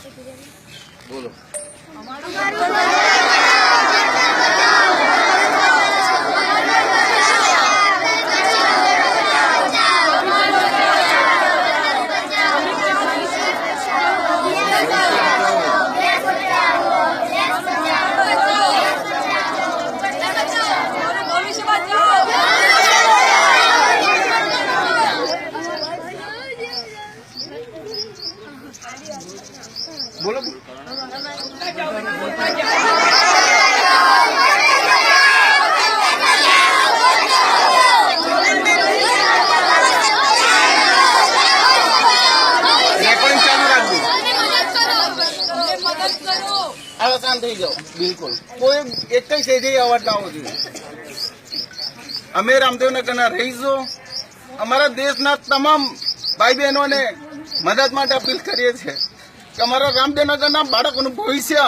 બોલો બોલો શાંત થઈ જાઓ બિલકુલ કોઈ એક જ સેજે અવાજ ના આવવો જોઈએ। અમે રામદેવનગરના રહીશું અમારા દેશના તમામ ભાઈ બહેનોને મદદ માટે અપીલ કરીએ છીએ કે અમારા રામદેવનગરના બાળકોનું ભવિષ્ય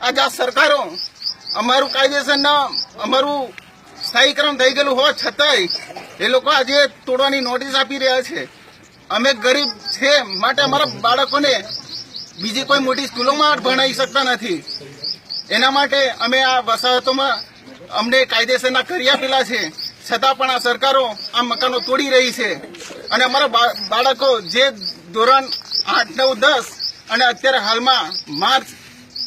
આજે આ સરકારો અમારું કાયદેસરના અમારું સ્થાયીકરણ થઈ ગયેલું હોવા છતાંય એ લોકો આજે તોડવાની નોટિસ આપી રહ્યા છે। અમે ગરીબ છે માટે અમારા બાળકોને બીજી કોઈ મોટી સ્કૂલોમાં ભણાવી શકતા નથી। એના માટે અમે આ વસાહતોમાં અમને કાયદેસરના કરી આપેલા છે છતાં પણ આ સરકારો આ મકાનો તોડી રહી છે અને અમારા બાળકો જે ધોરણ 8, 9, 10 અને અત્યારે હાલમાં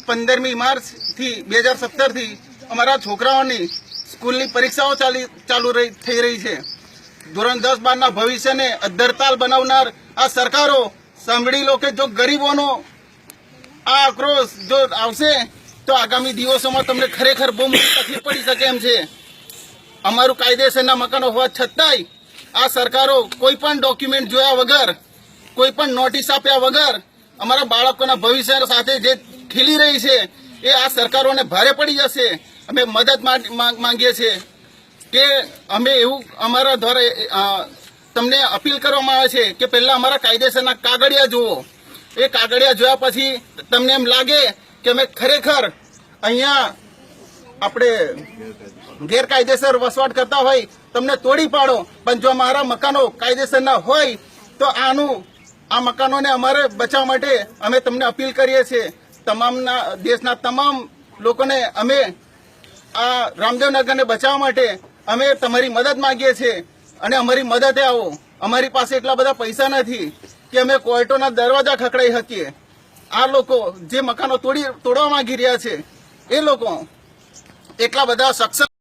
15મી માર્ચથી 2017થી અમારા છોકરાઓની સ્કૂલની પરીક્ષાઓ થઈ રહી છે। ધોરણ 10, 12ના ભવિષ્યને અધ્ધરતાલ બનાવનાર આ સરકારો સાંભળી લો કે જો ગરીબોનો આ આક્રોશ જો આવશે તો આગામી દિવસોમાં તમને ખરેખર બહુ મોટી તકલીફ પડી શકે એમ છે। અમારું કાયદેસરના મકાનો હોવા છતાંય આ સરકારો કોઈ પણ ડોક્યુમેન્ટ જોયા વગર કોઈ પણ નોટિસ આપ્યા વગર અમારા બાળકોના ભવિષ્ય સાથે જે ખેલી રહી છે એ આ સરકારોને ભારે પડી જશે। અમે મદદ માંગીએ છીએ કે અમે એવું અમારા દ્વારા તમને અપીલ કરવામાં આવે છે કે પહેલા અમારા કાયદેસરના કાગળિયા જુઓ। એ કાગળિયા જોયા પછી તમને એમ લાગે કે અમે ખરેખર અહીંયા આપણે ગેરકાયદેસર વસવાટ કરતા હોય તમને તોડી પાડો, પણ જો અમારા મકાનો કાયદેસરના હોય તો આ મકાનોને અમારે બચાવવા માટે અમે તમને અપીલ કરીએ છીએ। દેશના તમામ લોકોને અમે આ રામદેવનગરને બચાવવા માટે અમે તમારી મદદ માંગીએ છીએ અને અમારી મદદે આવો। અમારી પાસે એટલા બધા પૈસા નથી કે અમે કોર્ટોના દરવાજા ખખડાઈ શકીએ। આ લોકો જે મકાનો તોડવા માંગી રહ્યા છે એ લોકો એટલા બધા સક્ષમ